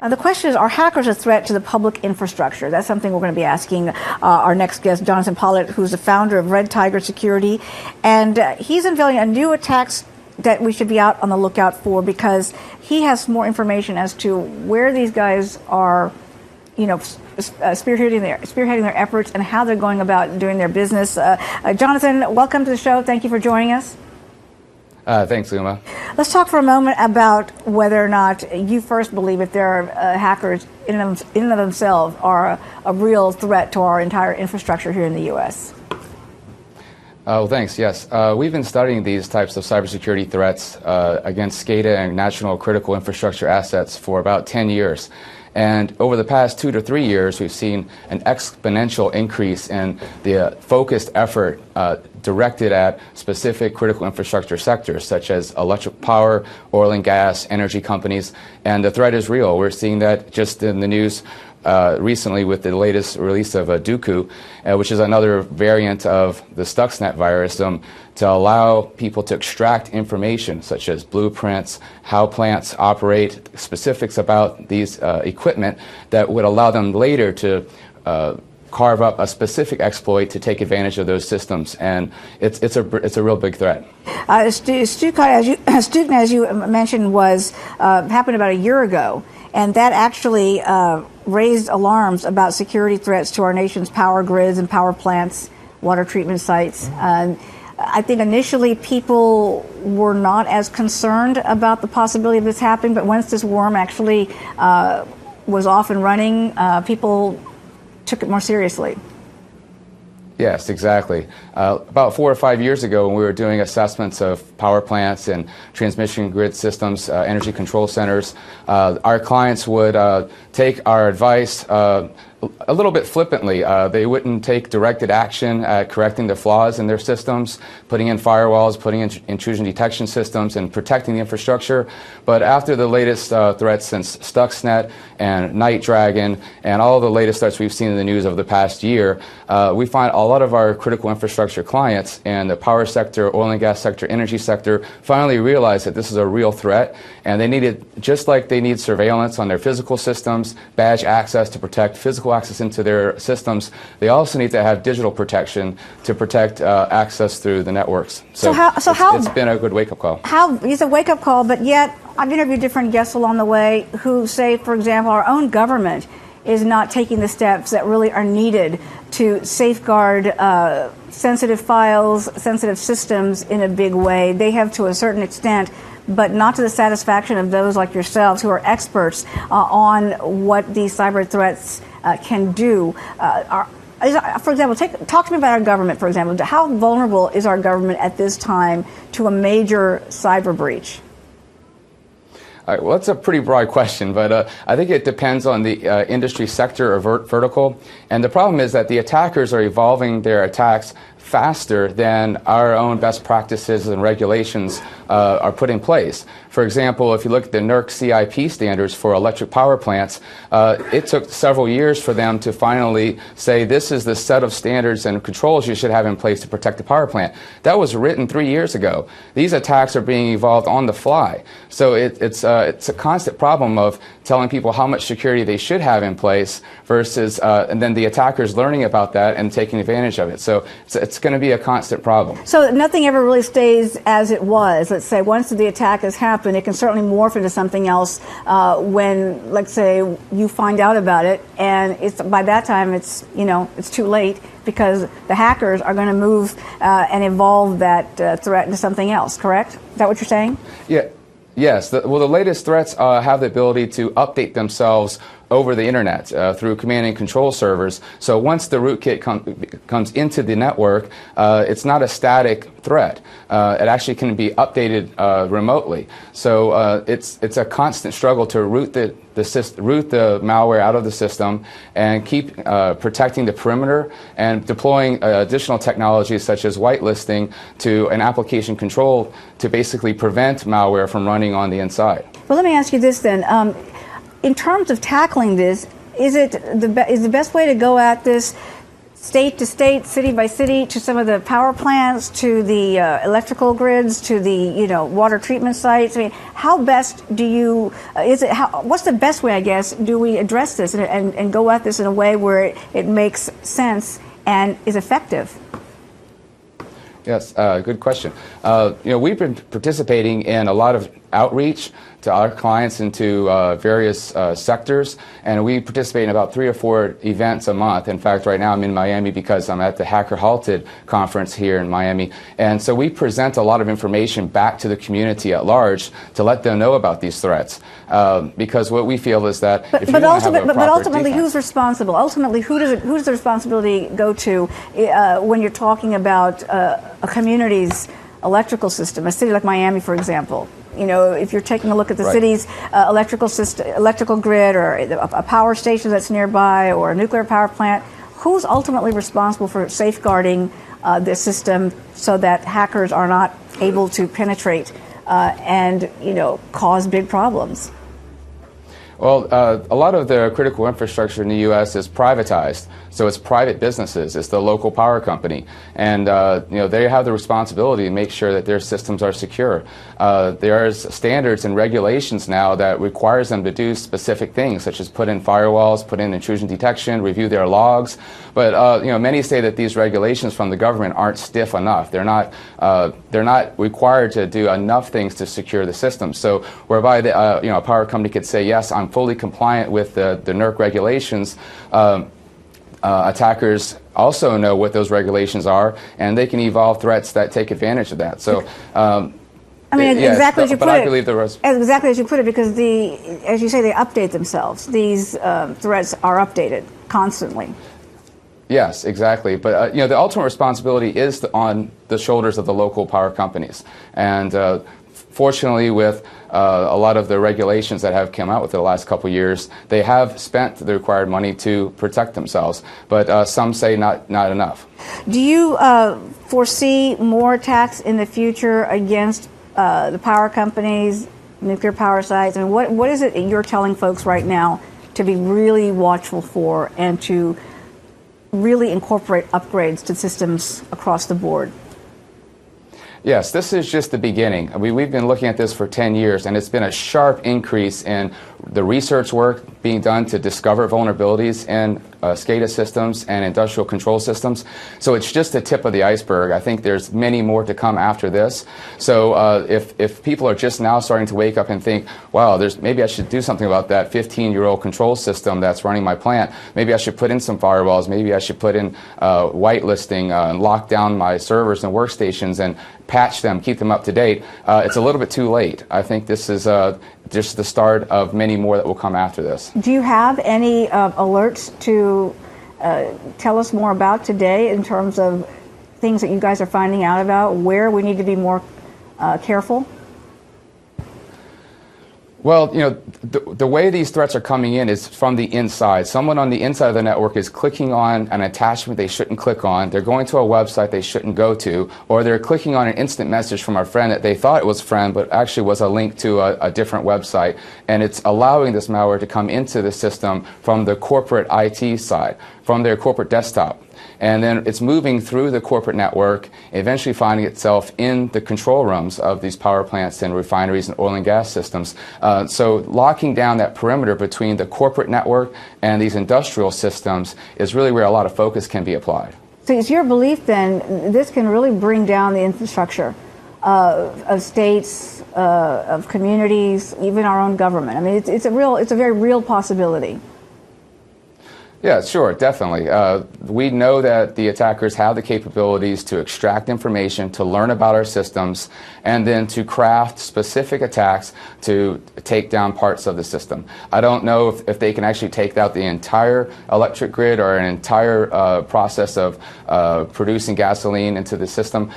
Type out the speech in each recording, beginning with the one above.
The question is, are hackers a threat to the public infrastructure? That's something we're going to be asking our next guest, Jonathan Pollet, who's the founder of Red Tiger Security. And he's unveiling a new attacks that we should be out on the lookout for, because he has more information as to where these guys are, spearheading their efforts and how they're going about doing their business. Jonathan, welcome to the show. Thank you for joining us. Thanks, Uma. Let's talk for a moment about whether or not you first believe if there are hackers in and of themselves are a real threat to our entire infrastructure here in the U.S. Well, thanks. Yes, we've been studying these types of cybersecurity threats against SCADA and national critical infrastructure assets for about 10 years. And over the past 2 to 3 years, we've seen an exponential increase in the focused effort directed at specific critical infrastructure sectors, such as electric power, oil and gas, energy companies. And the threat is real. We're seeing that just in the news recently with the latest release of Duku, which is another variant of the Stuxnet virus, to allow people to extract information such as blueprints, how plants operate, specifics about these equipment that would allow them later to carve up a specific exploit to take advantage of those systems. And it's a real big threat. Stuxnet, as you mentioned, happened about a year ago, and that actually raised alarms about security threats to our nation's power grids and power plants, water treatment sites. I think initially people were not as concerned about the possibility of this happening, but once this worm actually was off and running, people took it more seriously. Yes, exactly. About 4 or 5 years ago, when we were doing assessments of power plants and transmission grid systems, energy control centers, our clients would take our advice a little bit flippantly. They wouldn't take directed action at correcting the flaws in their systems, putting in firewalls, putting in intrusion detection systems, and protecting the infrastructure. But after the latest threats since Stuxnet and Night Dragon and all the latest threats we've seen in the news over the past year, we find a lot of our critical infrastructure clients in the power sector, oil and gas sector, energy sector finally realized that this is a real threat, and they needed, just like they need surveillance on their physical systems, badge access to protect physical access into their systems, they also need to have digital protection to protect access through the networks. So it's been a good wake-up call. It's a wake-up call, but yet I've interviewed different guests along the way who say, for example, our own government is not taking the steps that really are needed to safeguard sensitive files, sensitive systems in a big way. They have to a certain extent, but not to the satisfaction of those like yourselves who are experts on what these cyber threats can do. For example, talk to me about our government, for example. How vulnerable is our government at this time to a major cyber breach? All right, well, that's a pretty broad question, but I think it depends on the industry sector or vertical. And the problem is that the attackers are evolving their attacks faster than our own best practices and regulations are put in place. For example, if you look at the NERC CIP standards for electric power plants, it took several years for them to finally say this is the set of standards and controls you should have in place to protect the power plant. That was written 3 years ago. These attacks are being evolved on the fly. So it's a constant problem of telling people how much security they should have in place versus, and then the attackers learning about that and taking advantage of it. So it's going to be a constant problem. So nothing ever really stays as it was. Let's say once the attack has happened, it can certainly morph into something else when, let's say, you find out about it, and by that time it's too late, because the hackers are going to move and evolve that threat into something else. Correct? Is that what you're saying? Yeah. Yes. The latest threats have the ability to update themselves over the internet through command and control servers. So once the rootkit comes into the network, it's not a static threat. It actually can be updated remotely. So it's a constant struggle to root the malware out of the system and keep protecting the perimeter and deploying additional technologies such as whitelisting to an application control to basically prevent malware from running on the inside. Well, let me ask you this then. In terms of tackling this, is the best way to go at this state to state, city by city, to some of the power plants, to the electrical grids, to the water treatment sites? I mean, how best do you what's the best way, I guess, do we address this and go at this in a way where it makes sense and is effective? Yes, good question. We've been participating in a lot of outreach to our clients into various sectors, and we participate in about 3 or 4 events a month. In fact, right now I'm in Miami because I'm at the Hacker Halted conference here in Miami, and so we present a lot of information back to the community at large to let them know about these threats. Because what we feel is that but ultimately, who's responsible? Ultimately, who's the responsibility go to when you're talking about a community's electrical system, a city like Miami, for example? If you're taking a look at the city's electrical grid, or a power station that's nearby, or a nuclear power plant, who's ultimately responsible for safeguarding the system so that hackers are not able to penetrate and cause big problems? Well, a lot of the critical infrastructure in the U.S. is privatized, so it's private businesses. It's the local power company, and they have the responsibility to make sure that their systems are secure. There's standards and regulations now that requires them to do specific things, such as put in firewalls, put in intrusion detection, review their logs. But many say that these regulations from the government aren't stiff enough. They're not required to do enough things to secure the system. So whereby a power company could say, yes, I'm fully compliant with the NERC regulations, attackers also know what those regulations are, and they can evolve threats that take advantage of that. So, exactly as you put it. Exactly as you put it, because as you say, they update themselves. These threats are updated constantly. Yes, exactly. But the ultimate responsibility is on the shoulders of the local power companies, and fortunately, with a lot of the regulations that have come out within the last couple of years, they have spent the required money to protect themselves, but some say not enough. Do you foresee more attacks in the future against the power companies, nuclear power sites? I mean, what is it that you're telling folks right now to be really watchful for and to really incorporate upgrades to systems across the board? Yes, this is just the beginning. We've been looking at this for 10 years, and it's been a sharp increase in the research work being done to discover vulnerabilities in SCADA systems and industrial control systems. So it's just the tip of the iceberg. I think there's many more to come after this. So if people are just now starting to wake up and think, wow, maybe I should do something about that 15-year-old control system that's running my plant. Maybe I should put in some firewalls. Maybe I should put in whitelisting and lock down my servers and workstations and patch them, keep them up to date. It's a little bit too late. I think this is just the start of many more that will come after this. Do you have any alerts to tell us more about today in terms of things that you guys are finding out about, where we need to be more careful? Well, the way these threats are coming in is from the inside. Someone on the inside of the network is clicking on an attachment they shouldn't click on. They're going to a website they shouldn't go to, or they're clicking on an instant message from a friend that they thought it was a friend, but actually was a link to a different website. And it's allowing this malware to come into the system from the corporate IT side, from their corporate desktop. And then it's moving through the corporate network, eventually finding itself in the control rooms of these power plants and refineries and oil and gas systems. So locking down that perimeter between the corporate network and these industrial systems is really where a lot of focus can be applied. So it's your belief then this can really bring down the infrastructure of states, of communities, even our own government? I mean, it's a very real possibility. Yeah, sure, definitely. We know that the attackers have the capabilities to extract information, to learn about our systems, and then to craft specific attacks to take down parts of the system. I don't know if they can actually take out the entire electric grid or an entire process of producing gasoline into the system.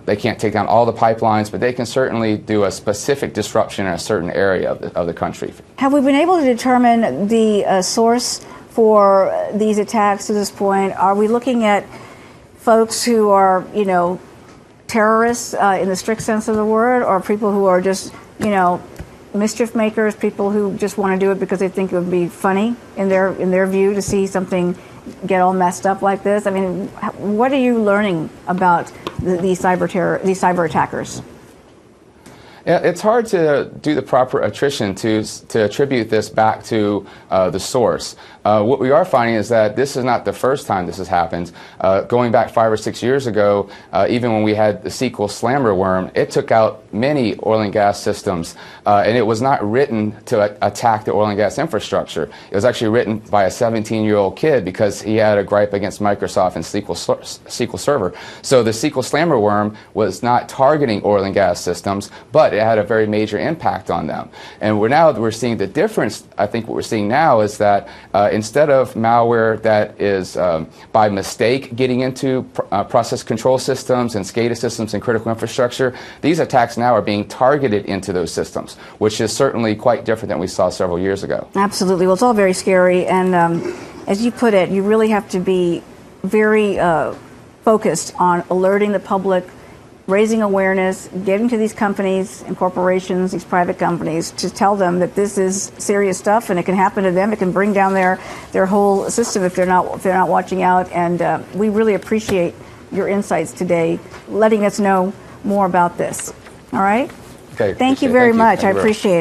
They can't take down all the pipelines, but they can certainly do a specific disruption in a certain area of the country. Have we been able to determine the source for these attacks to this point? Are we looking at folks who are, terrorists in the strict sense of the word, or people who are just, mischief makers, people who just want to do it because they think it would be funny in their view to see something get all messed up like this? I mean, what are you learning about these cyber attackers? Yeah, it's hard to do the proper attrition to attribute this back to the source. What we are finding is that this is not the first time this has happened. Going back 5 or 6 years ago, even when we had the SQL slammer worm, it took out many oil and gas systems, and it was not written to attack the oil and gas infrastructure. It was actually written by a 17-year-old kid because he had a gripe against Microsoft and SQL Server. So the SQL slammer worm was not targeting oil and gas systems, but it had a very major impact on them. And we're seeing the difference. I think what we're seeing now is that instead of malware that is by mistake getting into process control systems and SCADA systems and critical infrastructure, these attacks now are being targeted into those systems, which is certainly quite different than we saw several years ago. Absolutely. Well, it's all very scary. And as you put it, you really have to be very focused on alerting the public, raising awareness, getting to these companies and corporations, these private companies, to tell them that this is serious stuff and it can happen to them. It can bring down their whole system if they're not watching out. And we really appreciate your insights today, letting us know more about this. All right? Okay. Thank you very much. I appreciate it.